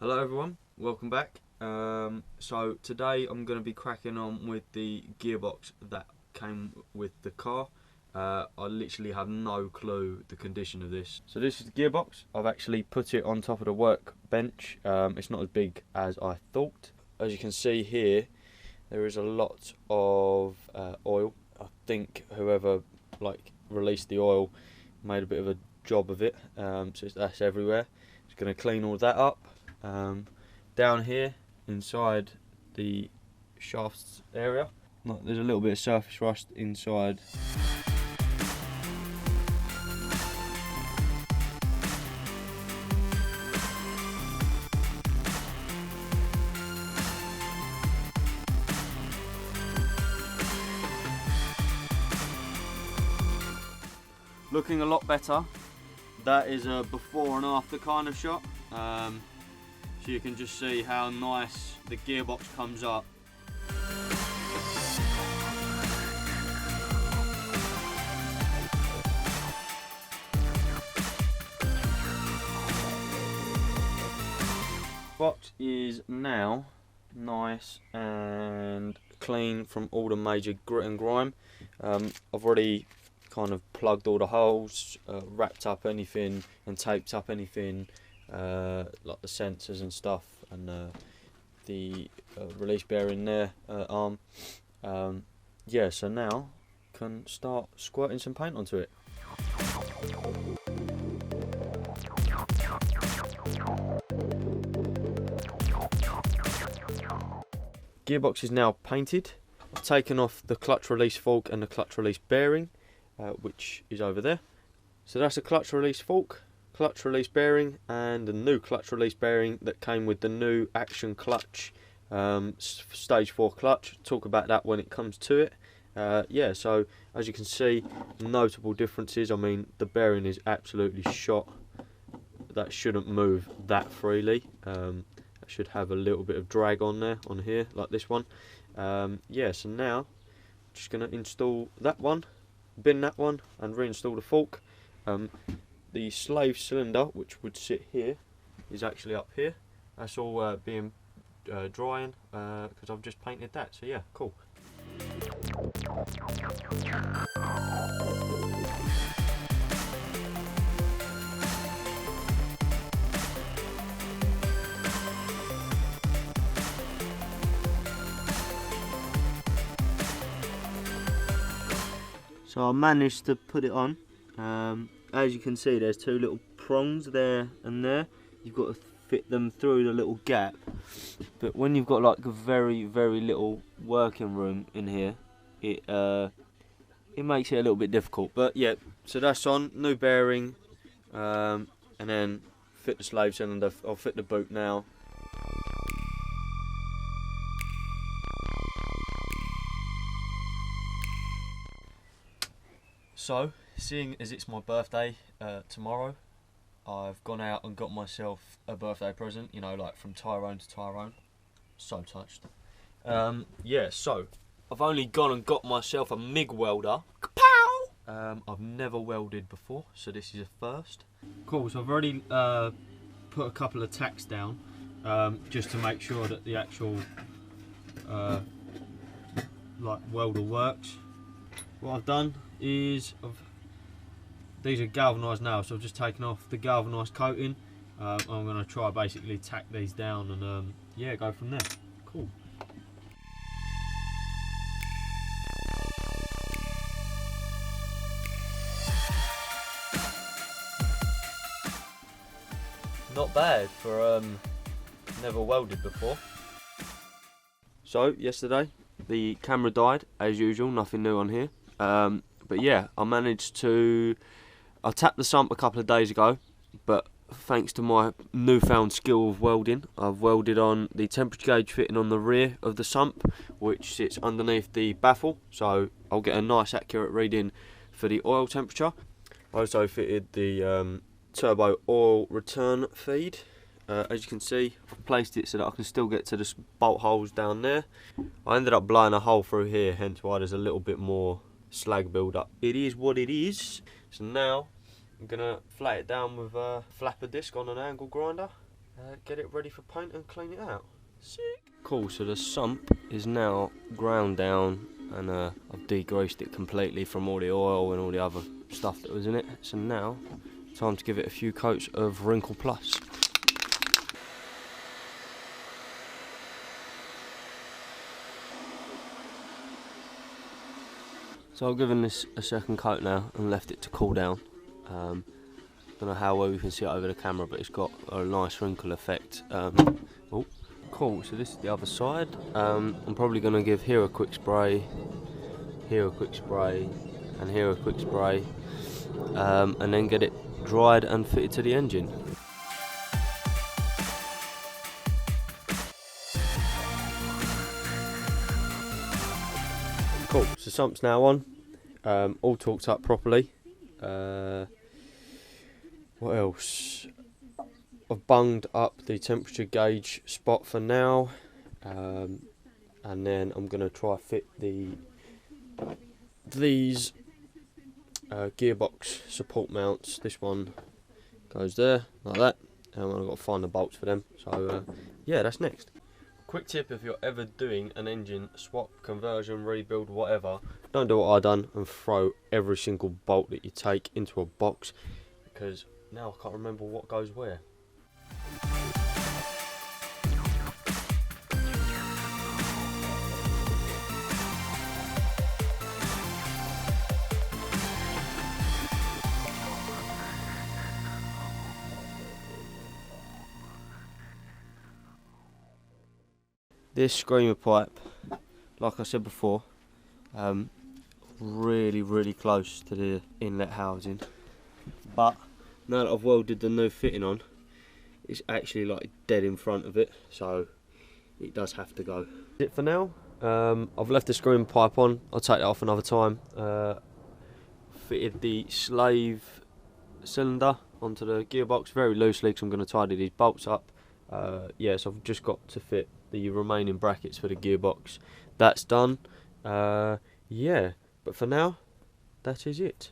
Hello everyone, welcome back. So today I'm going to be cracking on with the gearbox that came with the car. I literally have no clue the condition of this. So this is the gearbox. I've actually put it on top of the workbench. It's not as big as I thought. As you can see here, there is a lot of oil. I think whoever released the oil made a bit of a job of it. So that's everywhere. Just going to clean all that up. Down here inside the shafts area, there's a little bit of surface rust inside. Looking a lot better. That is a before and after kind of shot. So you can just see how nice the gearbox comes up. Box is now nice and clean from all the major grit and grime. I've already kind of plugged all the holes, wrapped up anything and taped up anything like the sensors and stuff, and the release bearing there, arm. Yeah, so now can start squirting some paint onto it. Gearbox is now painted. I've taken off the clutch release fork and the clutch release bearing, which is over there. So that's a clutch release fork, clutch release bearing, and the new clutch release bearing that came with the new action clutch, stage 4 clutch. Talk about that when it comes to it. Yeah, so as you can see, notable differences. I mean, the bearing is absolutely shot. That shouldn't move that freely. That should have a little bit of drag on there, on here, like this one. Yeah, so now just going to install that one, bin that one, and reinstall the fork. The slave cylinder, which would sit here, is actually up here. That's all being drying because I've just painted that. So yeah, cool. So I managed to put it on. As you can see, there's two little prongs there and there. You've got to fit them through the little gap. But when you've got like a very, very little working room in here, it makes it a little bit difficult. But yeah, so that's on, new bearing, and then fit the slave cylinder. I'll fit the boot now. So, seeing as it's my birthday tomorrow, I've gone out and got myself a birthday present, you know, like from Tyrone to Tyrone. So touched. Yeah, so I've only gone and got myself a MIG welder. Kapow! I've never welded before, so this is a first. Cool, so I've already put a couple of tacks down just to make sure that the actual welder works. What I've done is these are galvanised nails, so I've just taken off the galvanised coating. I'm going to try basically tack these down and yeah, go from there. Cool. Not bad for never welded before. So yesterday the camera died as usual, nothing new on here. But yeah, I tapped the sump a couple of days ago, but thanks to my newfound skill of welding, I've welded on the temperature gauge fitting on the rear of the sump, which sits underneath the baffle, so I'll get a nice accurate reading for the oil temperature. I also fitted the turbo oil return feed. As you can see, I've placed it so that I can still get to the bolt holes down there. I ended up blowing a hole through here, hence why there's a little bit more slag build up. It is what it is. So now I'm gonna flat it down with a flapper disc on an angle grinder, get it ready for paint and clean it out. Sick. Cool, so the sump is now ground down, and I've degreased it completely from all the oil and all the other stuff that was in it. So now, time to give it a few coats of Wrinkle Plus. So I've given this a second coat now and left it to cool down. Don't know how well you can see it over the camera, but it's got a nice wrinkle effect. Oh, cool, so this is the other side. I'm probably going to give here a quick spray, here a quick spray, and here a quick spray, and then get it dried and fitted to the engine. Cool, so sump's now on, all torqued up properly. What else? I've bunged up the temperature gauge spot for now, and then I'm going to try fit these gearbox support mounts. This one goes there, like that, and I've got to find the bolts for them. So yeah, that's next. Quick tip: if you're ever doing an engine swap, conversion, rebuild, whatever, don't do what I done and throw every single bolt that you take into a box, because now I can't remember what goes where. This screamer pipe, like I said before, really close to the inlet housing, but now that I've welded the new fitting on, it's actually like dead in front of it, so it does have to go. That's it for now. I've left the screamer pipe on. I'll take that off another time. Fitted the slave cylinder onto the gearbox very loosely because I'm going to tidy these bolts up. Yeah, so I've just got to fit the remaining brackets for the gearbox. That's done. Yeah, but for now, that is it.